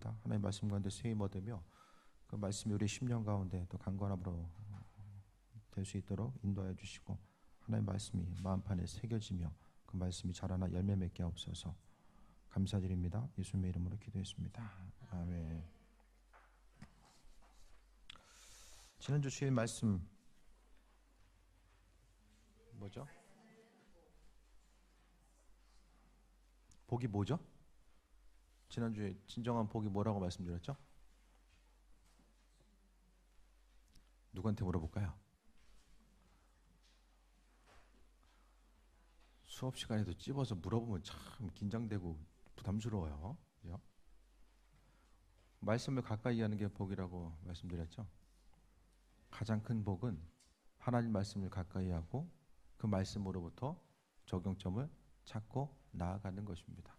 축원합니다. 하나님 말씀 가운데 쓰임 얻으며 그 말씀이 우리 심령 가운데 또 강건함으로 될 수 있도록 인도하여 주시고 하나님 말씀이 마음판에 새겨지며 그 말씀이 자라나 열매 맺게 하옵소서. 감사드립니다. 예수님의 이름으로 기도했습니다. 아멘. 지난주 주일 말씀 뭐죠? 복이 뭐죠? 지난주에 진정한 복이 뭐라고 말씀드렸죠? 누구한테 물어볼까요? 수업 시간에도 찝어서 물어보면 참 긴장되고 부담스러워요. 그죠? 말씀을 가까이 하는 게 복이라고 말씀드렸죠? 가장 큰 복은 하나님 말씀을 가까이 하고 그 말씀으로부터 적용점을 찾고 나아가는 것입니다.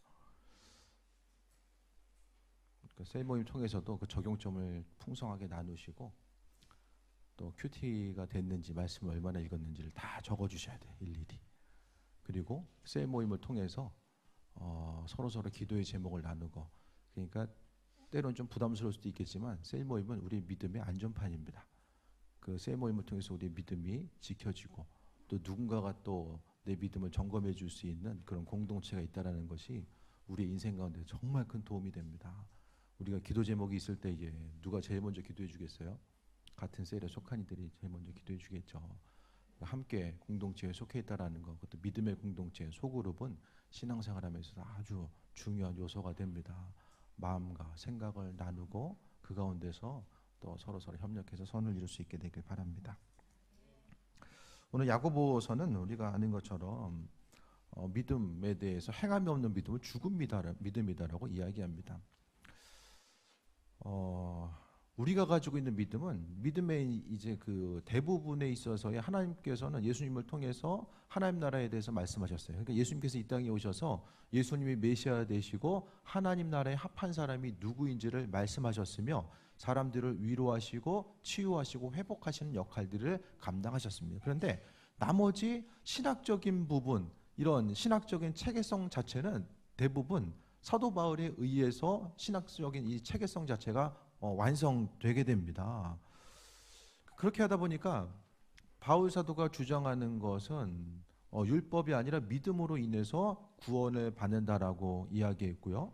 그 셀 모임 통해서도 그 적용점을 풍성하게 나누시고 또 큐티가 됐는지 말씀을 얼마나 읽었는지를 다 적어주셔야 돼요. 일일이. 그리고 셀 모임을 통해서 서로 기도의 제목을 나누고, 그러니까 때로는 좀 부담스러울 수도 있겠지만 셀 모임은 우리 믿음의 안전판입니다. 그 셀 모임을 통해서 우리의 믿음이 지켜지고 또 누군가가 또 내 믿음을 점검해 줄 수 있는 그런 공동체가 있다는 것이 우리 인생 가운데 정말 큰 도움이 됩니다. 우리가 기도 제목이 있을 때에 누가 제일 먼저 기도해 주겠어요? 같은 셀에 속한 이들이 제일 먼저 기도해 주겠죠. 함께 공동체에 속해 있다라는 것, 그것도 믿음의 공동체, 소그룹은 신앙생활하면서 아주 중요한 요소가 됩니다. 마음과 생각을 나누고 그 가운데서 또 서로 협력해서 선을 이룰 수 있게 되길 바랍니다. 오늘 야고보서는 우리가 아는 것처럼 믿음에 대해서 행함이 없는 믿음은 죽은 믿음이다라고 이야기합니다. 우리가 가지고 있는 믿음은 믿음의 이제 그 대부분에 있어서의 하나님께서는 예수님을 통해서 하나님 나라에 대해서 말씀하셨어요. 그러니까 예수님께서 이 땅에 오셔서 예수님이 메시아 되시고 하나님 나라에 합한 사람이 누구인지를 말씀하셨으며 사람들을 위로하시고 치유하시고 회복하시는 역할들을 감당하셨습니다. 그런데 나머지 신학적인 부분, 이런 신학적인 체계성 자체는 대부분 사도 바울에 의해서 신학적인 이 체계성 자체가 완성되게 됩니다. 그렇게 하다 보니까 바울 사도가 주장하는 것은 율법이 아니라 믿음으로 인해서 구원을 받는다라고 이야기했고요.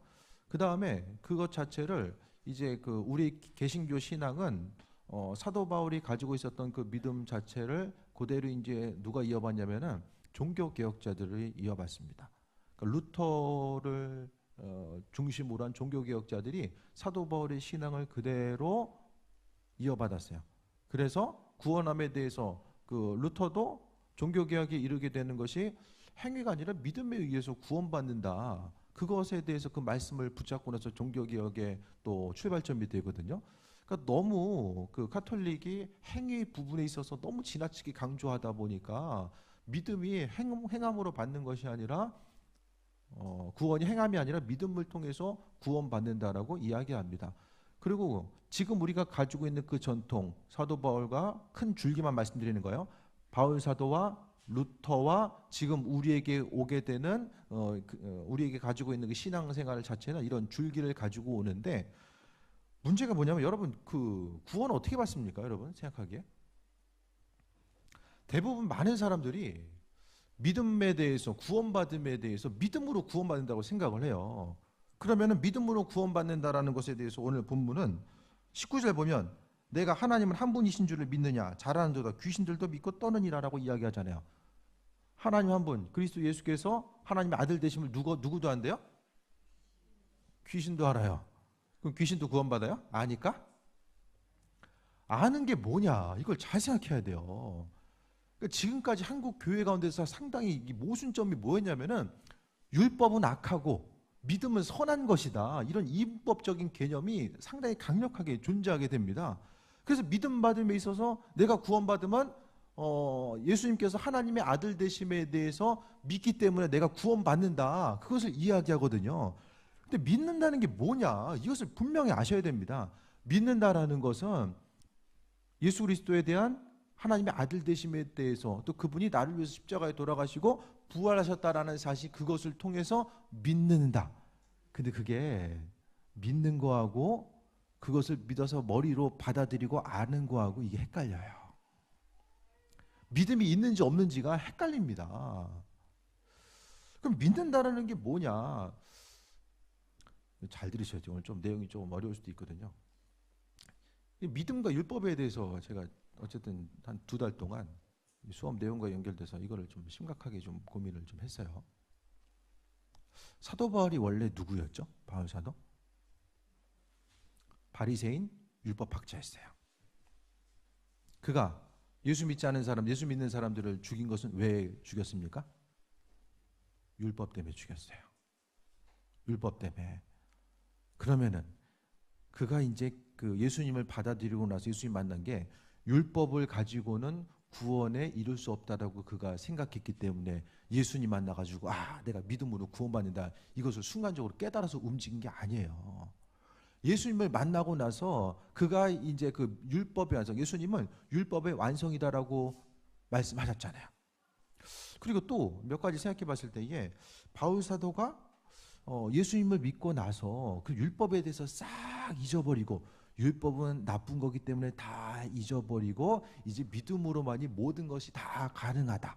그 다음에 그것 자체를 이제 그 우리 개신교 신앙은 사도 바울이 가지고 있었던 그 믿음 자체를 그대로 이제 누가 이어받냐면은 종교 개혁자들이 이어받습니다. 그러니까 루터를 중심으로 한 종교 개혁자들이 사도 바울의 신앙을 그대로 이어받았어요. 그래서 구원함에 대해서 그 루터도 종교 개혁에 이르게 되는 것이 행위가 아니라 믿음에 의해서 구원받는다. 그것에 대해서 그 말씀을 붙잡고 나서 종교 개혁의 또 출발점이 되거든요. 그러니까 너무 그 카톨릭이 행위 부분에 있어서 너무 지나치게 강조하다 보니까 믿음이 행함으로 받는 것이 아니라 구원이 행함이 아니라 믿음을 통해서 구원받는다라고 이야기합니다. 그리고 지금 우리가 가지고 있는 그 전통, 사도 바울과 큰 줄기만 말씀드리는 거예요. 바울 사도와 루터와 지금 우리에게 오게 되는 우리에게 가지고 있는 그 신앙생활 자체는 이런 줄기를 가지고 오는데, 문제가 뭐냐면 여러분 그 구원 어떻게 받습니까? 여러분 생각하기에 대부분 많은 사람들이 믿음에 대해서, 구원받음에 대해서 믿음으로 구원받는다고 생각을 해요. 그러면은 믿음으로 구원받는다라는 것에 대해서 오늘 본문은 19절 보면 내가 하나님은 한 분이신 줄을 믿느냐, 잘하는도다 귀신들도 믿고 떠느니라라고 이야기하잖아요. 하나님 한 분, 그리스도 예수께서 하나님의 아들 되심을 누구도 한대요? 귀신도 알아요. 그럼 귀신도 구원받아요? 아니까? 아는 게 뭐냐, 이걸 잘 생각해야 돼요. 그러니까 지금까지 한국 교회 가운데서 상당히 모순점이 뭐였냐면은 율법은 악하고 믿음은 선한 것이다, 이런 이법적인 개념이 상당히 강력하게 존재하게 됩니다. 그래서 믿음 받음에 있어서 내가 구원받으면 예수님께서 하나님의 아들 되심에 대해서 믿기 때문에 내가 구원받는다, 그것을 이야기하거든요. 근데 믿는다는 게 뭐냐, 이것을 분명히 아셔야 됩니다. 믿는다라는 것은 예수 그리스도에 대한 하나님의 아들 되심에 대해서, 또 그분이 나를 위해서 십자가에 돌아가시고 부활하셨다라는 사실, 그것을 통해서 믿는다. 근데 그게 믿는 거하고 그것을 믿어서 머리로 받아들이고 아는 거하고 이게 헷갈려요. 믿음이 있는지 없는지가 헷갈립니다. 그럼 믿는다라는 게 뭐냐? 잘 들으셔야죠. 오늘 좀 내용이 좀 어려울 수도 있거든요. 믿음과 율법에 대해서 제가 어쨌든 한 2달 동안 수업 내용과 연결돼서 이거를 좀 심각하게 좀 고민을 좀 했어요. 사도 바울이 원래 누구였죠? 바울 사도? 바리새인 율법학자였어요. 그가 예수 믿지 않은 사람, 예수 믿는 사람들을 죽인 것은 왜 죽였습니까? 율법 때문에 죽였어요. 율법 때문에. 그러면은 그가 이제 그 예수님을 받아들이고 나서 예수님 만난 게 율법을 가지고는 구원에 이룰 수 없다라고 그가 생각했기 때문에 예수님 만나가지고 내가 믿음으로 구원받는다 이것을 순간적으로 깨달아서 움직인 게 아니에요. 예수님을 만나고 나서 그가 이제 그 율법의 완성, 예수님은 율법의 완성이다라고 말씀하셨잖아요. 그리고 또 몇 가지 생각해 봤을 때에 바울 사도가 예수님을 믿고 나서 그 율법에 대해서 싹 잊어버리고 율법은 나쁜 거기 때문에 다 잊어버리고 이제 믿음으로만이 모든 것이 다 가능하다.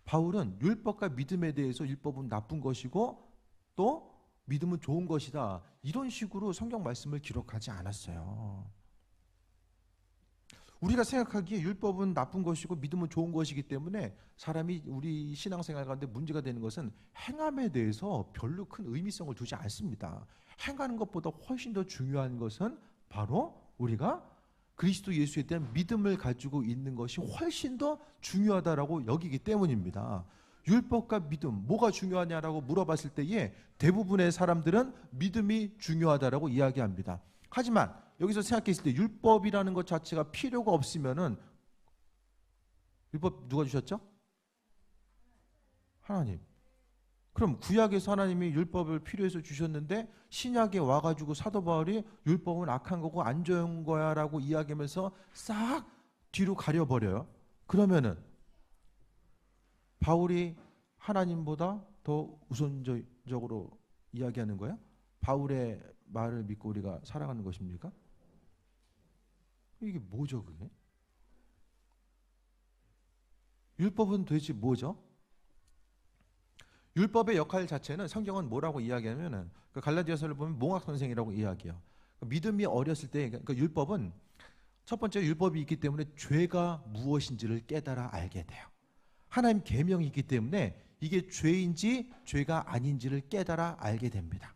바울은 율법과 믿음에 대해서 율법은 나쁜 것이고 또 믿음은 좋은 것이다. 이런 식으로 성경 말씀을 기록하지 않았어요. 우리가 생각하기에 율법은 나쁜 것이고 믿음은 좋은 것이기 때문에 사람이 우리 신앙생활 가운데 문제가 되는 것은 행함에 대해서 별로 큰 의미성을 두지 않습니다. 행하는 것보다 훨씬 더 중요한 것은 바로 우리가 그리스도 예수에 대한 믿음을 가지고 있는 것이 훨씬 더 중요하다라고 여기기 때문입니다. 율법과 믿음 뭐가 중요하냐라고 물어봤을 때에 대부분의 사람들은 믿음이 중요하다라고 이야기합니다. 하지만 여기서 생각했을 때 율법이라는 것 자체가 필요가 없으면은 율법 누가 주셨죠? 하나님. 그럼 구약에서 하나님이 율법을 필요해서 주셨는데 신약에 와가지고 사도 바울이 율법은 악한 거고 안 좋은 거야 라고 이야기하면서 싹 뒤로 가려버려요. 그러면은 바울이 하나님보다 더 우선적으로 이야기하는 거야? 바울의 말을 믿고 우리가 살아가는 것입니까? 이게 뭐죠 그게? 율법은 도대체 뭐죠? 율법의 역할 자체는 성경은 뭐라고 이야기하면은 그 갈라디아서를 보면 몽학 선생이라고 이야기해요. 믿음이 어렸을 때 그러니까 율법은 첫 번째 율법이 있기 때문에 죄가 무엇인지를 깨달아 알게 돼요. 하나님 계명이 있기 때문에 이게 죄인지 죄가 아닌지를 깨달아 알게 됩니다.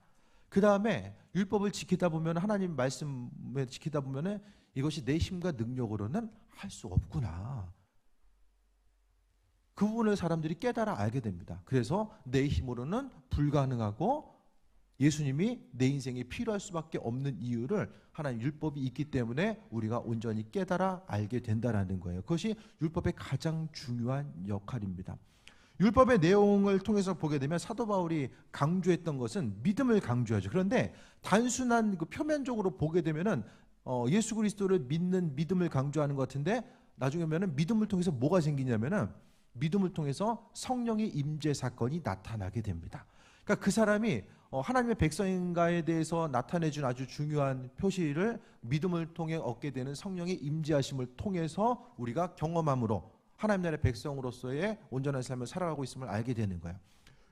그 다음에 율법을 지키다 보면 하나님 말씀을 지키다 보면은 이것이 내 힘과 능력으로는 할 수 없구나. 그 부분을 사람들이 깨달아 알게 됩니다. 그래서 내 힘으로는 불가능하고 예수님이 내 인생에 필요할 수밖에 없는 이유를 하나님 율법이 있기 때문에 우리가 온전히 깨달아 알게 된다는 거예요. 그것이 율법의 가장 중요한 역할입니다. 율법의 내용을 통해서 보게 되면 사도 바울이 강조했던 것은 믿음을 강조하죠. 그런데 단순한 그 표면적으로 보게 되면은 예수 그리스도를 믿는 믿음을 강조하는 것 같은데 나중에 보면은 믿음을 통해서 뭐가 생기냐면은 믿음을 통해서 성령의 임재 사건이 나타나게 됩니다. 그러니까 그 사람이 하나님의 백성인가에 대해서 나타내준 아주 중요한 표시를 믿음을 통해 얻게 되는 성령의 임재하심을 통해서 우리가 경험함으로 하나님 나라의 백성으로서의 온전한 삶을 살아가고 있음을 알게 되는 거예요.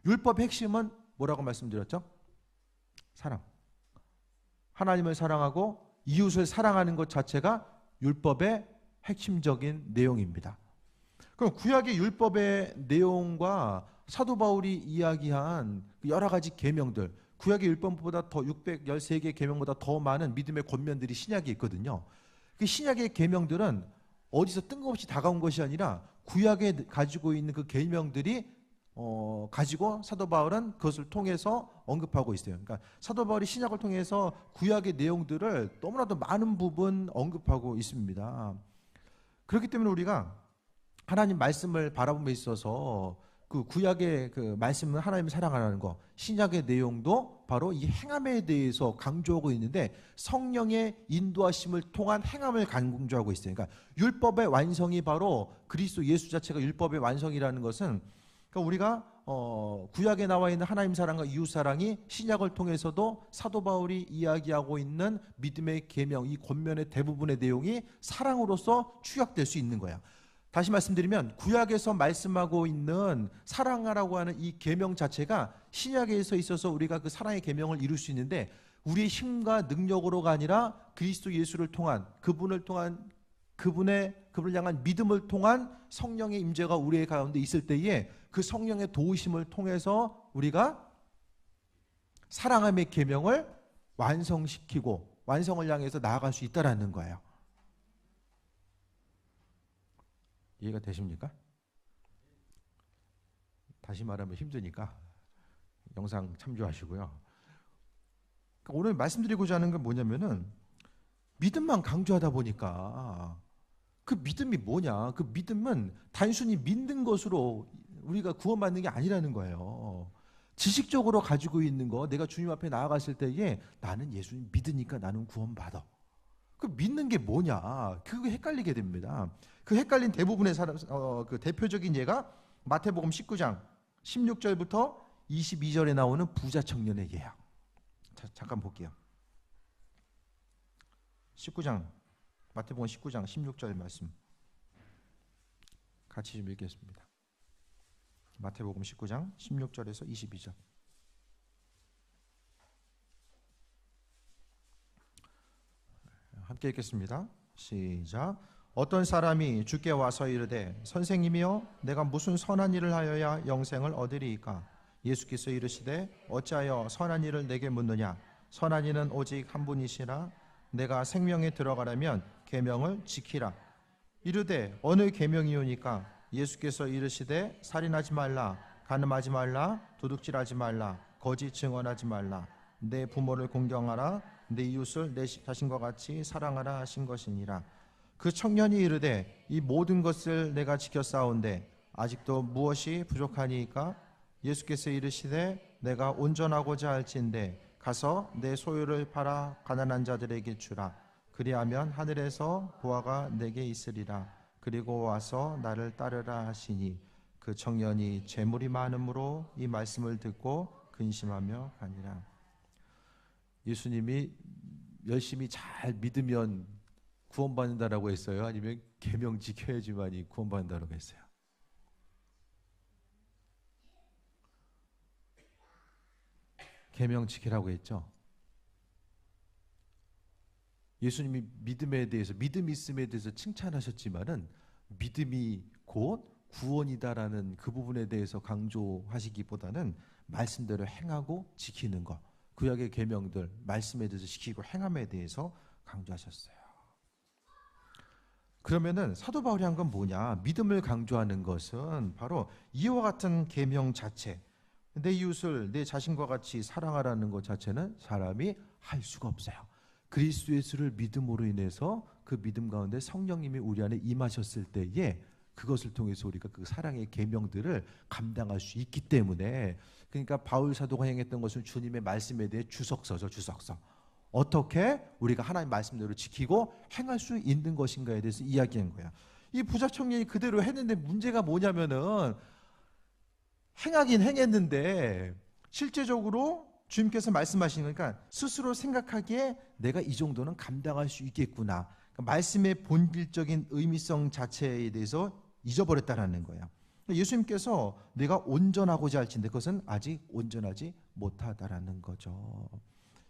율법의 핵심은 뭐라고 말씀드렸죠? 사랑. 하나님을 사랑하고 이웃을 사랑하는 것 자체가 율법의 핵심적인 내용입니다. 그럼 구약의 율법의 내용과 사도 바울이 이야기한 여러 가지 계명들, 구약의 율법보다 더 613개 계명보다 더 많은 믿음의 권면들이 신약에 있거든요. 그 신약의 계명들은 어디서 뜬금없이 다가온 것이 아니라 구약에 가지고 있는 그 계명들이 가지고 사도 바울은 그것을 통해서 언급하고 있어요. 그러니까 사도 바울이 신약을 통해서 구약의 내용들을 너무나도 많은 부분 언급하고 있습니다. 그렇기 때문에 우리가 하나님 말씀을 바라봄에 있어서 그 구약의 그 말씀은 하나님을 사랑하라는 거, 신약의 내용도 바로 이 행함에 대해서 강조하고 있는데 성령의 인도하심을 통한 행함을 강조하고 있어요. 그러니까 율법의 완성이 바로 그리스도 예수 자체가 율법의 완성이라는 것은 그러니까 우리가 구약에 나와 있는 하나님 사랑과 이웃 사랑이 신약을 통해서도 사도 바울이 이야기하고 있는 믿음의 계명, 이 권면의 대부분의 내용이 사랑으로서 축약될 수 있는 거야. 다시 말씀드리면 구약에서 말씀하고 있는 사랑하라고 하는 이 계명 자체가 신약에서 있어서 우리가 그 사랑의 계명을 이룰 수 있는데, 우리의 힘과 능력으로가 아니라 그리스도 예수를 통한 그분을 향한 믿음을 통한 성령의 임재가 우리의 가운데 있을 때에 그 성령의 도우심을 통해서 우리가 사랑함의 계명을 완성시키고 완성을 향해서 나아갈 수 있다라는 거예요. 이해가 되십니까? 다시 말하면 힘드니까 영상 참조하시고요. 그러니까 오늘 말씀드리고자 하는 건 뭐냐면은, 믿음만 강조하다 보니까 그 믿음이 뭐냐? 그 믿음은 단순히 믿는 것으로 우리가 구원받는 게 아니라는 거예요. 지식적으로 가지고 있는 거, 내가 주님 앞에 나아갔을 때에 나는 예수님 믿으니까 나는 구원받아. 그 믿는 게 뭐냐? 그게 헷갈리게 됩니다. 그 헷갈린 대부분의 사람, 그 대표적인 예가 마태복음 19장 16절부터 22절에 나오는 부자 청년의 예야. 자, 잠깐 볼게요. 19장, 마태복음 19장 16절 말씀 같이 좀 읽겠습니다. 마태복음 19장 16절에서 22절. 함께 읽겠습니다. 시작. 어떤 사람이 주께 와서 이르되 선생님이여 내가 무슨 선한 일을 하여야 영생을 얻으리이까? 예수께서 이르시되 어찌하여 선한 일을 내게 묻느냐? 선한 이는 오직 한 분이시라. 내가 생명에 들어가려면 계명을 지키라. 이르되 어느 계명이오니까? 예수께서 이르시되 살인하지 말라, 간음하지 말라, 도둑질하지 말라, 거짓 증언하지 말라, 내 부모를 공경하라, 내 이웃을 내 자신과 같이 사랑하라 하신 것이니라. 그 청년이 이르되 이 모든 것을 내가 지켰사온데 아직도 무엇이 부족하니이까? 예수께서 이르시되 내가 온전하고자 할진대 가서 내 소유를 팔아 가난한 자들에게 주라. 그리하면 하늘에서 보화가 내게 있으리라. 그리고 와서 나를 따르라 하시니 그 청년이 재물이 많음으로 이 말씀을 듣고 근심하며 가니라. 예수님이 열심히 잘 믿으면 구원받는다라고 했어요? 아니면 계명 지켜야지만이 구원받는다라고 했어요? 계명 지키라고 했죠. 예수님이 믿음에 대해서, 믿음 있음에 대해서 칭찬하셨지만은 믿음이 곧 구원이다라는 그 부분에 대해서 강조하시기보다는 말씀대로 행하고 지키는 것, 구약의 계명들 말씀에 대해서 지키고 행함에 대해서 강조하셨어요. 그러면은 사도 바울이 한 건 뭐냐? 믿음을 강조하는 것은 바로 이와 같은 계명 자체, 내 이웃을 내 자신과 같이 사랑하라는 것 자체는 사람이 할 수가 없어요. 그리스도 예수를 믿음으로 인해서 그 믿음 가운데 성령님이 우리 안에 임하셨을 때에 그것을 통해서 우리가 그 사랑의 계명들을 감당할 수 있기 때문에, 그러니까 바울 사도가 행했던 것은 주님의 말씀에 대해 주석서죠. 주석서. 어떻게 우리가 하나님 말씀대로 지키고 행할 수 있는 것인가에 대해서 이야기한 거야. 이 부자 청년이 그대로 했는데 문제가 뭐냐면은, 행하긴 행했는데 실제적으로 주님께서 말씀하시는 거니까 스스로 생각하기에 내가 이 정도는 감당할 수 있겠구나. 그러니까 말씀의 본질적인 의미성 자체에 대해서 잊어버렸다라는 거예요. 예수님께서 내가 온전하고자 할진데 그것은 아직 온전하지 못하다라는 거죠.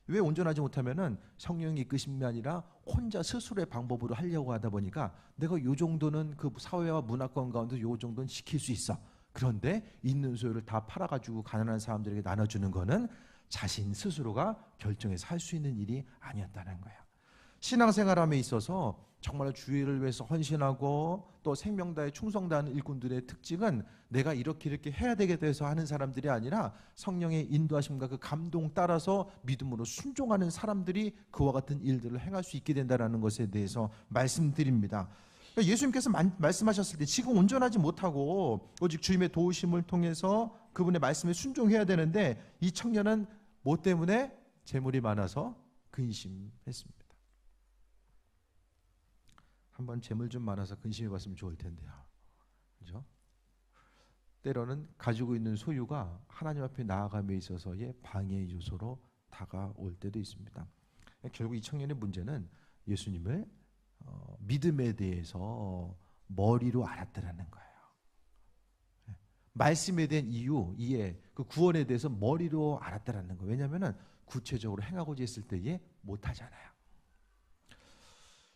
왜 온전하지 못하면은 성령이 이끄심이 아니라 혼자 스스로의 방법으로 하려고 하다 보니까 내가 요 정도는 그 사회와 문화권 가운데 요 정도는 지킬 수 있어. 그런데 있는 소유를 다 팔아가지고 가난한 사람들에게 나눠주는 거는 자신 스스로가 결정해서 할 수 있는 일이 아니었다는 거야. 신앙생활함에 있어서 정말 주의를 위해서 헌신하고 또 생명 다해 충성 다하는 일꾼들의 특징은 내가 이렇게 해야 되겠다 해서 하는 사람들이 아니라 성령의 인도하심과 그 감동 따라서 믿음으로 순종하는 사람들이 그와 같은 일들을 행할 수 있게 된다는 것에 대해서 말씀드립니다. 예수님께서 말씀하셨을 때 지금 온전하지 못하고 오직 주님의 도우심을 통해서 그분의 말씀에 순종해야 되는데, 이 청년은 뭐 때문에? 재물이 많아서 근심했습니다. 한번 재물 좀 많아서 근심해 봤으면 좋을 텐데요. 그죠? 때로는 가지고 있는 소유가 하나님 앞에 나아감에 있어서의 방해 요소로 다가올 때도 있습니다. 결국 이 청년의 문제는 예수님을 믿음에 대해서 머리로 알았더라는 거예요. 말씀에 대한 이해, 그 구원에 대해서 머리로 알았다라는 거예요. 왜냐하면 구체적으로 행하고자 했을 때에 못하잖아요.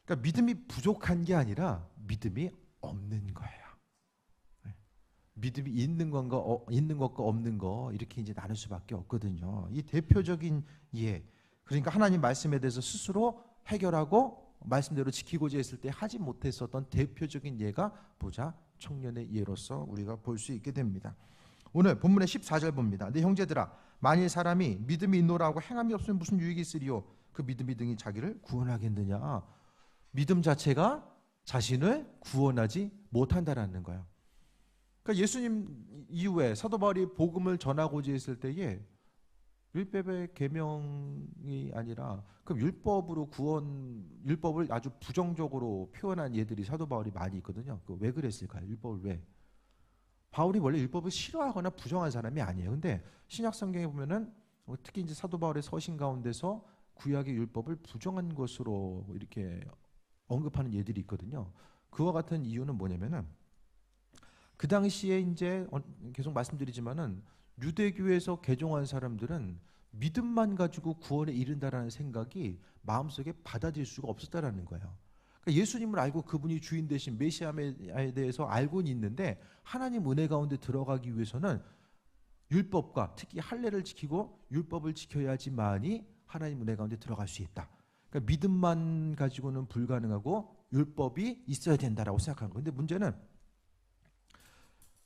그러니까 믿음이 부족한 게 아니라 믿음이 없는 거예요. 믿음이 있는 것과 없는 거 이렇게 이제 나눌 수밖에 없거든요. 이 대표적인 예, 그러니까 하나님 말씀에 대해서 스스로 해결하고 말씀대로 지키고자 했을 때 하지 못했었던 대표적인 예가 보자 청년의 예로서 우리가 볼 수 있게 됩니다. 오늘 본문의 14절 봅니다. 내 형제들아, 만일 사람이 믿음이 있노라고 행함이 없으면 무슨 유익이 있으리요? 그 믿음이 등이 자기를 구원하겠느냐? 믿음 자체가 자신을 구원하지 못한다라는 거예요. 그러니까 예수님 이후에 사도 바울이 복음을 전하고자 했을 때에 율법의 계명이 아니라 그럼 율법을 아주 부정적으로 표현한 예들이 사도 바울이 많이 있거든요. 왜 그랬을까요? 율법을 왜? 바울이 원래 율법을 싫어하거나 부정한 사람이 아니에요. 근데 신약 성경에 보면은 특히 이제 사도 바울의 서신 가운데서 구약의 율법을 부정한 것으로 이렇게 언급하는 예들이 있거든요. 그와 같은 이유는 뭐냐면은 그 당시에 이제 계속 말씀드리지만은 유대교에서 개종한 사람들은 믿음만 가지고 구원에 이른다라는 생각이 마음속에 받아들일 수가 없었다라는 거예요. 그러니까 예수님을 알고 그분이 주인 되신 메시아에 대해서 알고는 있는데 하나님 은혜 가운데 들어가기 위해서는 율법과 특히 할례를 지키고 율법을 지켜야지만이 하나님 은혜 가운데 들어갈 수 있다. 그러니까 믿음만 가지고는 불가능하고 율법이 있어야 된다라고 생각하는 거예요. 근데 문제는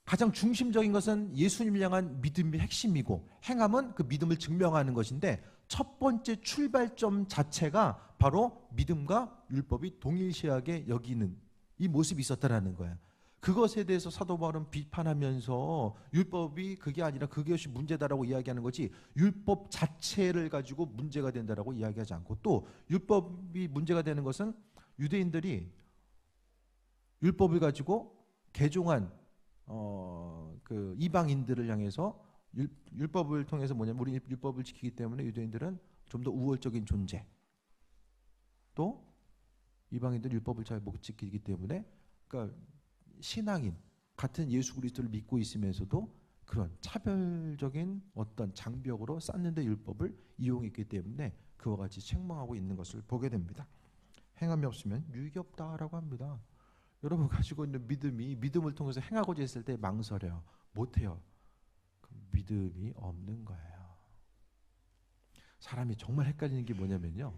가장 중심적인 것은 예수님을 향한 믿음의 핵심이고 행함은 그 믿음을 증명하는 것인데 첫 번째 출발점 자체가 바로 믿음과 율법이 동일시하게 여기는 이 모습이 있었다라는 거예요. 그것에 대해서 사도 바울은 비판하면서 율법이 그게 아니라 그것이 문제다라고 이야기하는 거지 율법 자체를 가지고 문제가 된다라고 이야기하지 않고 또 율법이 문제가 되는 것은 유대인들이 율법을 가지고 개종한 그 이방인들을 향해서 율법을 통해서 뭐냐면 우리 율법을 지키기 때문에 유대인들은 좀 더 우월적인 존재, 또 이방인들은 율법을 잘 못 지키기 때문에 그러니까 신앙인 같은 예수 그리스도를 믿고 있으면서도 그런 차별적인 어떤 장벽으로 쌓는데 율법을 이용했기 때문에 그와 같이 책망하고 있는 것을 보게 됩니다. 행함이 없으면 유익이 없다라고 합니다. 여러분 가지고 있는 믿음을 통해서 행하고자 했을 때 망설여요. 못해요. 믿음이 없는 거예요. 사람이 정말 헷갈리는 게 뭐냐면요.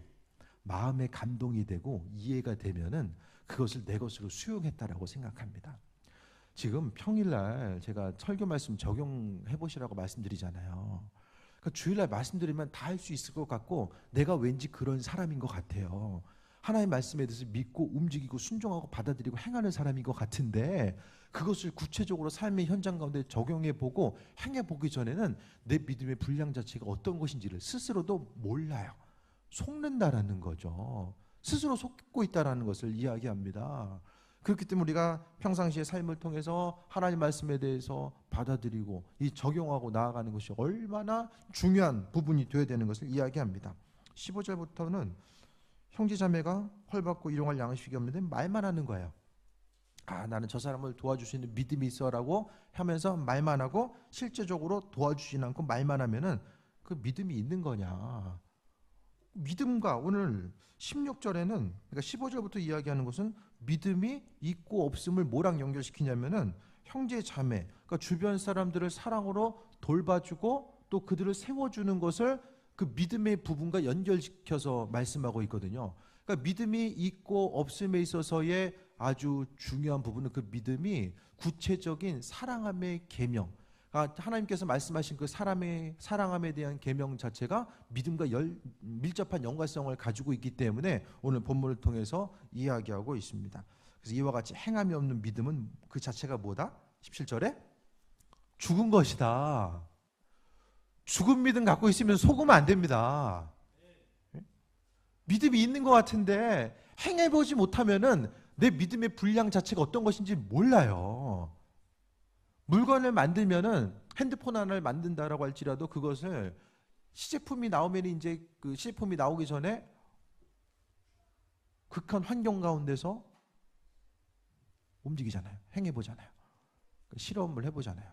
마음에 감동이 되고 이해가 되면은 그것을 내 것으로 수용했다라고 생각합니다. 지금 평일날 제가 설교 말씀 적용해 보시라고 말씀드리잖아요. 그러니까 주일날 말씀드리면 다 할 수 있을 것 같고 내가 왠지 그런 사람인 것 같아요. 하나님의 말씀에 대해서 믿고 움직이고 순종하고 받아들이고 행하는 사람인 것 같은데 그것을 구체적으로 삶의 현장 가운데 적용해보고 행해보기 전에는 내 믿음의 분량 자체가 어떤 것인지를 스스로도 몰라요. 속는다라는 거죠. 스스로 속고 있다라는 것을 이야기합니다. 그렇기 때문에 우리가 평상시의 삶을 통해서 하나님 말씀에 대해서 받아들이고 이 적용하고 나아가는 것이 얼마나 중요한 부분이 되어야 되는 것을 이야기합니다. 15절부터는 형제자매가 헐받고 일용할 양식이 없는데 말만 하는 거예요. 나는 저 사람을 도와줄 수 있는 믿음이 있어라고 하면서 말만 하고 실제적으로 도와주지는 않고 말만 하면은 그 믿음이 있는 거냐? 믿음과 오늘 16절에는 그러니까 15절부터 이야기하는 것은 믿음이 있고 없음을 뭐랑 연결시키냐면은 형제 자매, 그러니까 주변 사람들을 사랑으로 돌봐주고 또 그들을 세워주는 것을 그 믿음의 부분과 연결시켜서 말씀하고 있거든요. 그러니까 믿음이 있고 없음에 있어서의 아주 중요한 부분은 그 믿음이 구체적인 사랑함의 계명, 하나님께서 말씀하신 그 사랑함에 대한 계명 자체가 믿음과 밀접한 연관성을 가지고 있기 때문에 오늘 본문을 통해서 이야기하고 있습니다. 그래서 이와 같이 행함이 없는 믿음은 그 자체가 뭐다? 17절에 죽은 것이다. 죽은 믿음 갖고 있으면 속으면 안 됩니다. 믿음이 있는 것 같은데 행해보지 못하면은 내 믿음의 분량 자체가 어떤 것인지 몰라요. 물건을 만들면은 핸드폰 하나를 만든다라고 할지라도 그것을 시제품이 나오면 이제 그 시제품이 나오기 전에 극한 환경 가운데서 움직이잖아요. 행해보잖아요. 실험을 해보잖아요.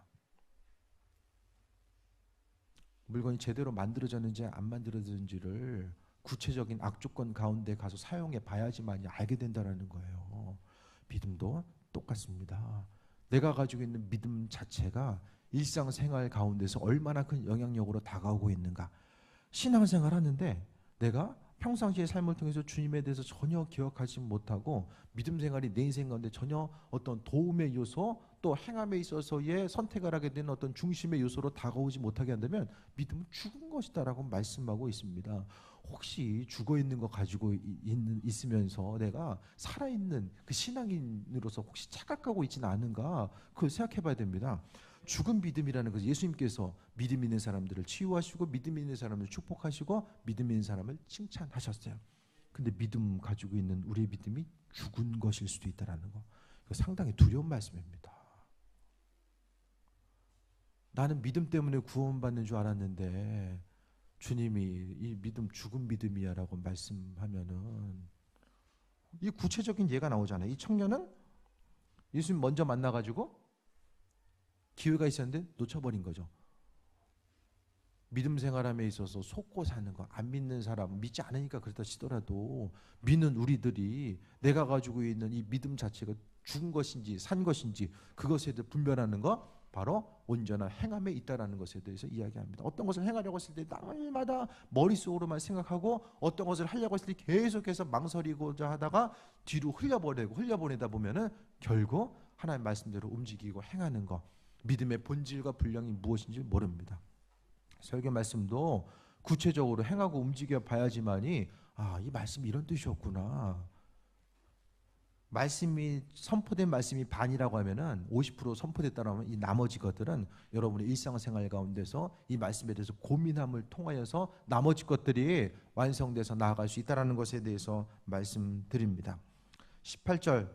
물건이 제대로 만들어졌는지 안 만들어졌는지를 구체적인 악조건 가운데 가서 사용해 봐야지만 알게 된다는 거예요. 믿음도 똑같습니다. 내가 가지고 있는 믿음 자체가 일상생활 가운데서 얼마나 큰 영향력으로 다가오고 있는가. 신앙생활 하는데 내가 평상시의 삶을 통해서 주님에 대해서 전혀 기억하지 못하고 믿음 생활이 내 인생 가운데 전혀 어떤 도움의 요소 또 행함에 있어서의 선택을 하게 되는 어떤 중심의 요소로 다가오지 못하게 한다면 믿음은 죽은 것이다라고 말씀하고 있습니다. 혹시 죽어 있는 거 가지고 있으면서 내가 살아있는 그 신앙인으로서 혹시 착각하고 있지는 않은가, 그걸 생각해 봐야 됩니다. 죽은 믿음이라는 것은 예수님께서 믿음 있는 사람들을 치유하시고 믿음 있는 사람을 축복하시고 믿음 있는 사람을 칭찬하셨어요. 근데 믿음 가지고 있는 우리의 믿음이 죽은 것일 수도 있다는 거, 상당히 두려운 말씀입니다. 나는 믿음 때문에 구원받는 줄 알았는데 주님이 이 믿음 죽은 믿음이야 라고 말씀하면은 이 구체적인 예가 나오잖아요. 이 청년은 예수님 먼저 만나가지고 기회가 있었는데 놓쳐버린 거죠. 믿음 생활함에 있어서 속고 사는 거, 안 믿는 사람, 믿지 않으니까 그렇다 치더라도 믿는 우리들이 내가 가지고 있는 이 믿음 자체가 죽은 것인지 산 것인지 그것에 대해 분별하는 거, 바로 온전한 행함에 있다라는 것에 대해서 이야기합니다. 어떤 것을 행하려고 했을 때 날마다 머릿속으로만 생각하고 어떤 것을 하려고 했을 때 계속해서 망설이고자 하다가 뒤로 흘려보내다 보면은 결국 하나님 말씀대로 움직이고 행하는 것, 믿음의 본질과 분량이 무엇인지 모릅니다. 설교 말씀도 구체적으로 행하고 움직여 봐야지만이 이 말씀이 이런 뜻이었구나. 말씀이 선포된 말씀이 반이라고 하면은 50% 선포됐다라면 이 나머지 것들은 여러분의 일상생활 가운데서 이 말씀에 대해서 고민함을 통하여서 나머지 것들이 완성돼서 나아갈 수 있다라는 것에 대해서 말씀드립니다. 18절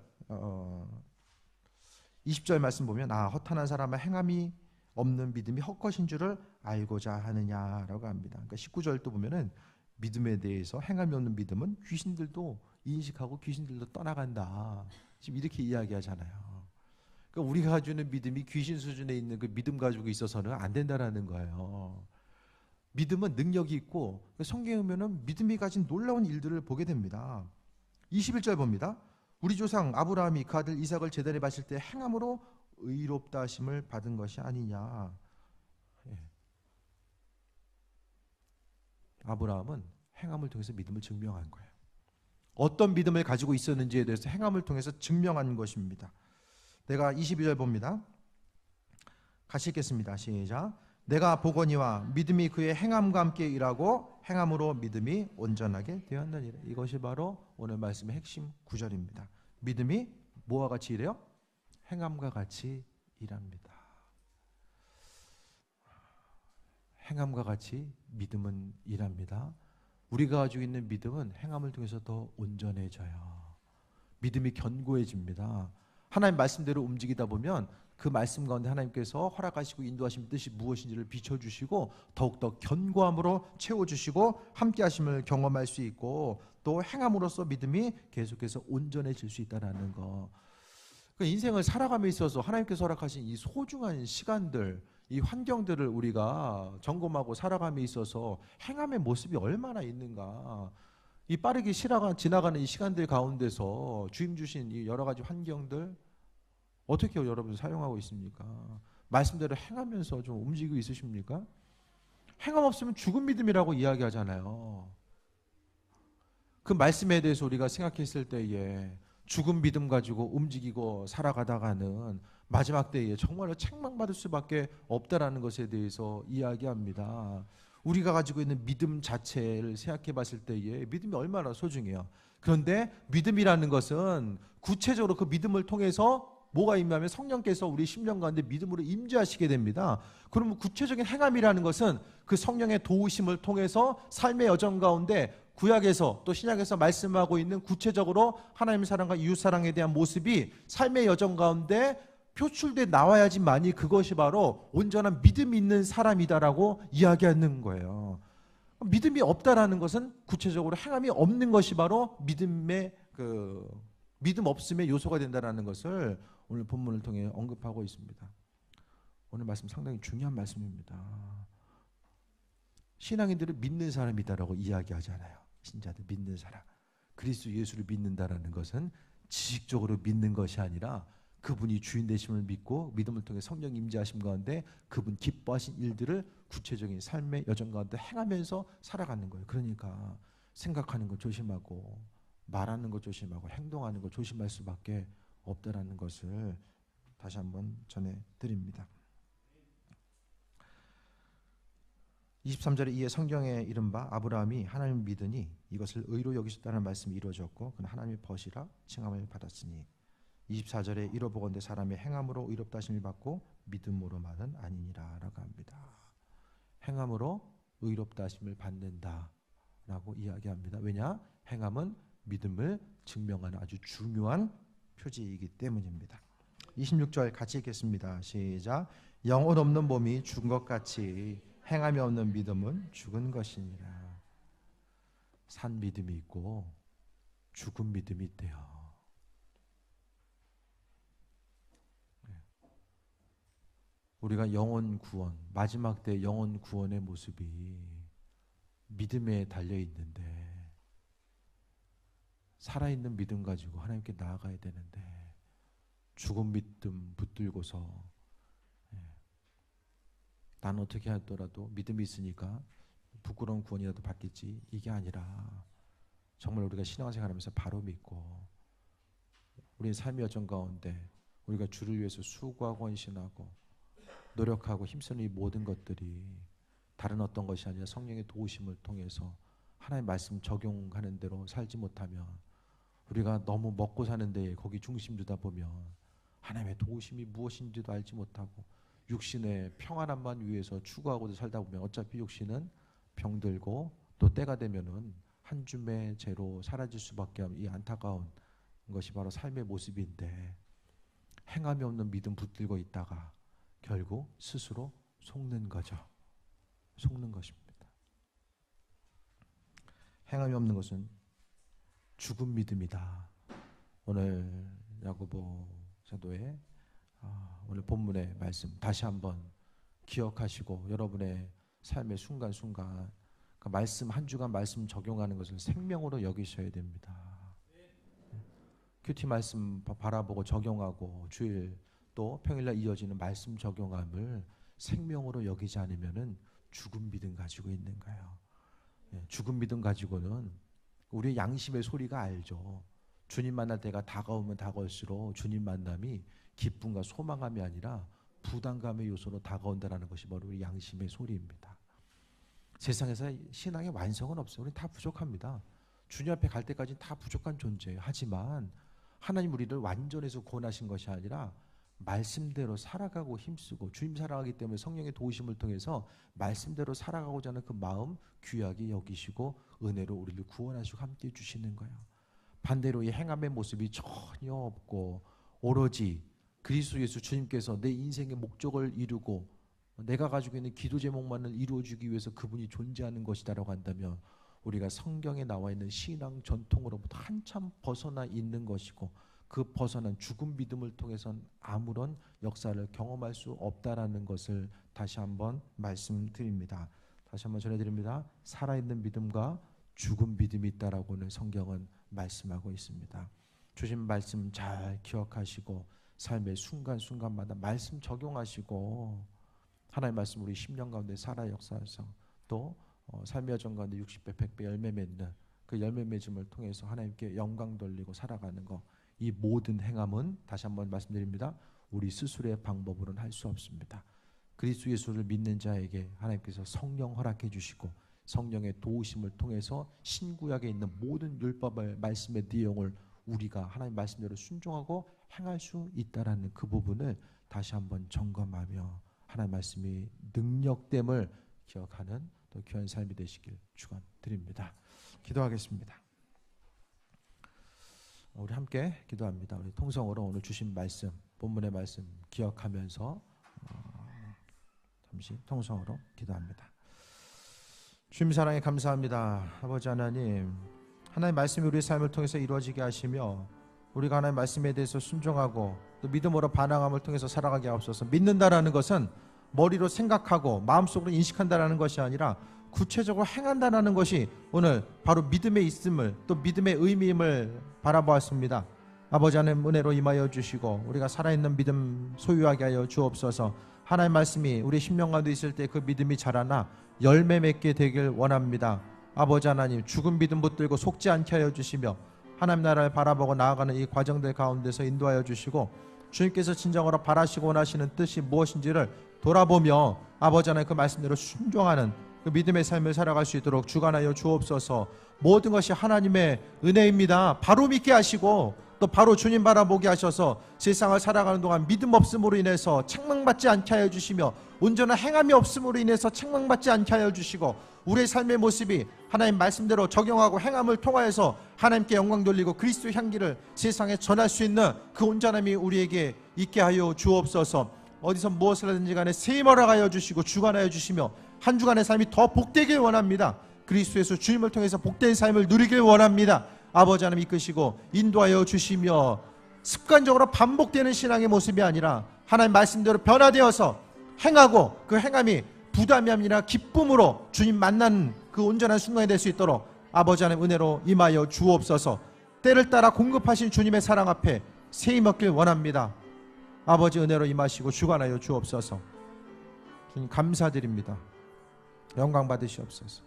20절 말씀 보면 허탄한 사람은 행함이 없는 믿음이 헛것인 줄을 알고자 하느냐라고 합니다. 그러니까 19절도 보면은 믿음에 대해서 행함이 없는 믿음은 귀신들도 인식하고 귀신들도 떠나간다. 지금 이렇게 이야기하잖아요. 그러니까 우리가 가지고 있는 믿음이 귀신 수준에 있는 그 믿음 가지고 있어서는 안 된다라는 거예요. 믿음은 능력이 있고 성경에 보면은 믿음이 가진 놀라운 일들을 보게 됩니다. 21절 봅니다. 우리 조상 아브라함이 그 아들 이삭을 제단에 바칠 때 행함으로 의롭다 하심을 받은 것이 아니냐. 아브라함은 행함을 통해서 믿음을 증명한 거예요. 어떤 믿음을 가지고 있었는지에 대해서 행함을 통해서 증명한 것입니다. 내가 22절 봅니다. 같이 읽겠습니다. 시작. 내가 보거니와 믿음이 그의 행함과 함께 일하고 행함으로 믿음이 온전하게 되었느니라. 이것이 바로 오늘 말씀의 핵심 구절입니다. 믿음이 뭐와 같이 일해요? 행함과 같이 일합니다. 행함과 같이 믿음은 일합니다. 우리가 가지고 있는 믿음은 행함을 통해서 더 온전해져요. 믿음이 견고해집니다. 하나님 말씀대로 움직이다 보면 그 말씀 가운데 하나님께서 허락하시고 인도하신 뜻이 무엇인지를 비춰주시고 더욱더 견고함으로 채워주시고 함께 하심을 경험할 수 있고 또 행함으로써 믿음이 계속해서 온전해질 수 있다는 거. 인생을 살아감에 있어서 하나님께서 허락하신 이 소중한 시간들, 이 환경들을 우리가 점검하고 살아감에 있어서 행함의 모습이 얼마나 있는가. 이 빠르게 지나가는 이 시간들 가운데서 주님 주신 이 여러 가지 환경들 어떻게 여러분 사용하고 있습니까? 말씀대로 행하면서 좀 움직이고 있으십니까? 행함 없으면 죽은 믿음이라고 이야기하잖아요. 그 말씀에 대해서 우리가 생각했을 때에 죽은 믿음 가지고 움직이고 살아가다가는 마지막 때에 정말로 책망받을 수밖에 없다라는 것에 대해서 이야기합니다. 우리가 가지고 있는 믿음 자체를 생각해 봤을 때에 믿음이 얼마나 소중해요. 그런데 믿음이라는 것은 구체적으로 그 믿음을 통해서 뭐가 임하면 성령께서 우리 심령 가운데 믿음으로 임재하시게 됩니다. 그러면 구체적인 행함이라는 것은 그 성령의 도우심을 통해서 삶의 여정 가운데 구약에서 또 신약에서 말씀하고 있는 구체적으로 하나님의 사랑과 이웃 사랑에 대한 모습이 삶의 여정 가운데 표출돼 나와야지만이 그것이 바로 온전한 믿음이 있는 사람이다라고 이야기하는 거예요. 믿음이 없다라는 것은 구체적으로 행함이 없는 것이 바로 믿음의 믿음 없음의 요소가 된다라는 것을 오늘 본문을 통해 언급하고 있습니다. 오늘 말씀 상당히 중요한 말씀입니다. 신앙인들은 믿는 사람이다라고 이야기하잖아요. 신자들 믿는 사람. 그리스도 예수를 믿는다라는 것은 지식적으로 믿는 것이 아니라 그분이 주인 되심을 믿고 믿음을 통해 성령 임재하심 가운데 그분 기뻐하신 일들을 구체적인 삶의 여정 가운데 행하면서 살아가는 거예요. 그러니까 생각하는 거 조심하고 말하는 거 조심하고 행동하는 거 조심할 수밖에 없다라는 것을 다시 한번 전해드립니다. 23절에 이에 성경에 이른바 아브라함이 하나님을 믿으니 이것을 의로 여기셨다는 말씀이 이루어졌고 그는 하나님의 벗이라 칭함을 받았으니 24절에 이로보건대 사람이 행함으로 의롭다 하심을 받고 믿음으로만은 아니니라 라고 합니다. 행함으로 의롭다 하심을 받는다라고 이야기합니다. 왜냐? 행함은 믿음을 증명하는 아주 중요한 표지이기 때문입니다. 26절 같이 읽겠습니다. 시작. 영혼 없는 몸이 죽은 것 같이 행함이 없는 믿음은 죽은 것이니라. 산 믿음이 있고 죽은 믿음이 있대요. 우리가 영혼 구원, 마지막 때 영혼 구원의 모습이 믿음에 달려 있는데 살아있는 믿음 가지고 하나님께 나아가야 되는데 죽은 믿음 붙들고서 난 어떻게 하더라도 믿음이 있으니까 부끄러운 구원이라도 받겠지, 이게 아니라 정말 우리가 신앙생활하면서 바로 믿고 우리의 삶의 여정 가운데 우리가 주를 위해서 수고하고 헌신하고 노력하고 힘쓰는 이 모든 것들이 다른 어떤 것이 아니라 성령의 도우심을 통해서 하나님의 말씀 적용하는 대로 살지 못하면 우리가 너무 먹고 사는 데에 거기 중심 두다 보면 하나님의 도우심이 무엇인지도 알지 못하고 육신의 평안함만 위해서 추구하고도 살다 보면 어차피 육신은 병들고 또 때가 되면은 한 줌의 죄로 사라질 수밖에 없는 이 안타까운 것이 바로 삶의 모습인데 행함이 없는 믿음 붙들고 있다가 결국 스스로 속는 거죠. 속는 것입니다. 행함이 없는 것은 죽은 믿음이다. 오늘 야고보 사도의 오늘 본문의 말씀 다시 한번 기억하시고 여러분의 삶의 순간순간 그 말씀 한 주간 말씀 적용하는 것을 생명으로 여기셔야 됩니다. 큐티 말씀 바라보고 적용하고 주일 또 평일날 이어지는 말씀 적용함을 생명으로 여기지 않으면은 죽은 믿음 가지고 있는 거예요. 죽은 믿음 가지고는 우리의 양심의 소리가 알죠. 주님 만날 때가 다가오면 다가올수록 주님 만남이 기쁨과 소망함이 아니라 부담감의 요소로 다가온다는 것이 바로 우리 양심의 소리입니다. 세상에서 신앙의 완성은 없어요. 우리는 다 부족합니다. 주님 앞에 갈 때까지는 다 부족한 존재예요. 하지만 하나님 우리를 완전해서 구원하신 것이 아니라 말씀대로 살아가고 힘쓰고 주님 사랑하기 때문에 성령의 도우심을 통해서 말씀대로 살아가고자 하는 그 마음 귀하게 여기시고 은혜로 우리를 구원하시고 함께 해주시는 거예요. 반대로 이 행함의 모습이 전혀 없고 오로지 그리스도 예수 주님께서 내 인생의 목적을 이루고 내가 가지고 있는 기도 제목만을 이루어주기 위해서 그분이 존재하는 것이다라고 한다면 우리가 성경에 나와 있는 신앙 전통으로부터 한참 벗어나 있는 것이고 그 벗어난 죽은 믿음을 통해서는 아무런 역사를 경험할 수 없다라는 것을 다시 한번 말씀드립니다. 다시 한번 전해드립니다. 살아있는 믿음과 죽은 믿음이 있다라고는 성경은 말씀하고 있습니다. 주신 말씀 잘 기억하시고 삶의 순간순간마다 말씀 적용하시고 하나님의 말씀 우리 10년 가운데 살아 역사해서 또 삶의 여정 가운데 60배, 100배 열매 맺는 그 열매 맺음을 통해서 하나님께 영광 돌리고 살아가는 것, 이 모든 행함은 다시 한번 말씀드립니다. 우리 스스로의 방법으로는 할 수 없습니다. 그리스도 예수를 믿는 자에게 하나님께서 성령 허락해 주시고 성령의 도우심을 통해서 신구약에 있는 모든 율법의 말씀의 내용을 우리가 하나님 말씀대로 순종하고 행할 수 있다라는 그 부분을 다시 한번 점검하며 하나님 말씀이 능력됨을 기억하는 또 귀한 삶이 되시길 축원드립니다. 기도하겠습니다. 우리 함께 기도합니다. 우리 통성으로 오늘 주신 말씀, 본문의 말씀 기억하면서 잠시 통성으로 기도합니다. 주님 사랑에 감사합니다. 아버지 하나님, 하나님 말씀이 우리의 삶을 통해서 이루어지게 하시며 우리가 하나님 말씀에 대해서 순종하고 또 믿음으로 반응함을 통해서 살아가게 하옵소서. 믿는다라는 것은 머리로 생각하고 마음속으로 인식한다라는 것이 아니라 구체적으로 행한다라는 것이 오늘 바로 믿음의 있음을, 또 믿음의 의미임을 바라보았습니다. 아버지 하나님, 은혜로 임하여 주시고 우리가 살아있는 믿음 소유하게 하여 주옵소서. 하나님 말씀이 우리 심령 가운데 있을 때 그 믿음이 자라나 열매 맺게 되길 원합니다. 아버지 하나님, 죽은 믿음 붙들고 속지 않게 하여 주시며 하나님 나라를 바라보고 나아가는 이 과정들 가운데서 인도하여 주시고 주님께서 진정으로 바라시고 원하시는 뜻이 무엇인지를 돌아보며 아버지 하나님 그 말씀대로 순종하는 그 믿음의 삶을 살아갈 수 있도록 주관하여 주옵소서. 모든 것이 하나님의 은혜입니다. 바로 믿게 하시고 또 바로 주님 바라보게 하셔서 세상을 살아가는 동안 믿음 없음으로 인해서 책망받지 않게 하여 주시며 온전한 행함이 없음으로 인해서 책망받지 않게 하여 주시고 우리의 삶의 모습이 하나님 말씀대로 적용하고 행함을 통하여서 하나님께 영광 돌리고 그리스도 향기를 세상에 전할 수 있는 그 온전함이 우리에게 있게 하여 주옵소서. 어디서 무엇을 하든지 간에 세임하라 하여 주시고 주관하여 주시며 한 주간의 삶이 더 복되길 원합니다. 그리스도에서 주님을 통해서 복된 삶을 누리길 원합니다. 아버지 하나님 이끄시고 인도하여 주시며 습관적으로 반복되는 신앙의 모습이 아니라 하나님 말씀대로 변화되어서 행하고 그 행함이 부담이 아니라 기쁨으로 주님 만나는 그 온전한 순간이 될 수 있도록 아버지 하나님 은혜로 임하여 주옵소서. 때를 따라 공급하신 주님의 사랑 앞에 세임 얻길 원합니다. 아버지 은혜로 임하시고 주관하여 주옵소서. 주님 감사드립니다. 영광 받으시옵소서.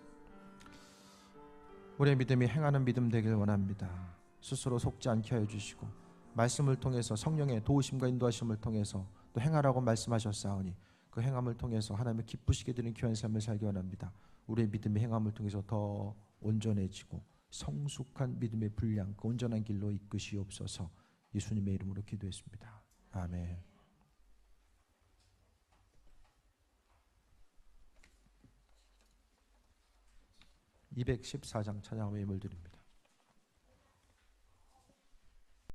우리의 믿음이 행하는 믿음 되길 원합니다. 스스로 속지 않게 하여 주시고 말씀을 통해서 성령의 도우심과 인도하심을 통해서 또 행하라고 말씀하셨사오니 그 행함을 통해서 하나님을 기쁘시게 되는 귀한 삶을 살기 원합니다. 우리의 믿음의 행함을 통해서 더 온전해지고 성숙한 믿음의 분량, 그 온전한 길로 이끄시옵소서. 예수님의 이름으로 기도했습니다. 아멘. 214장 찬양하며 예물 드립니다.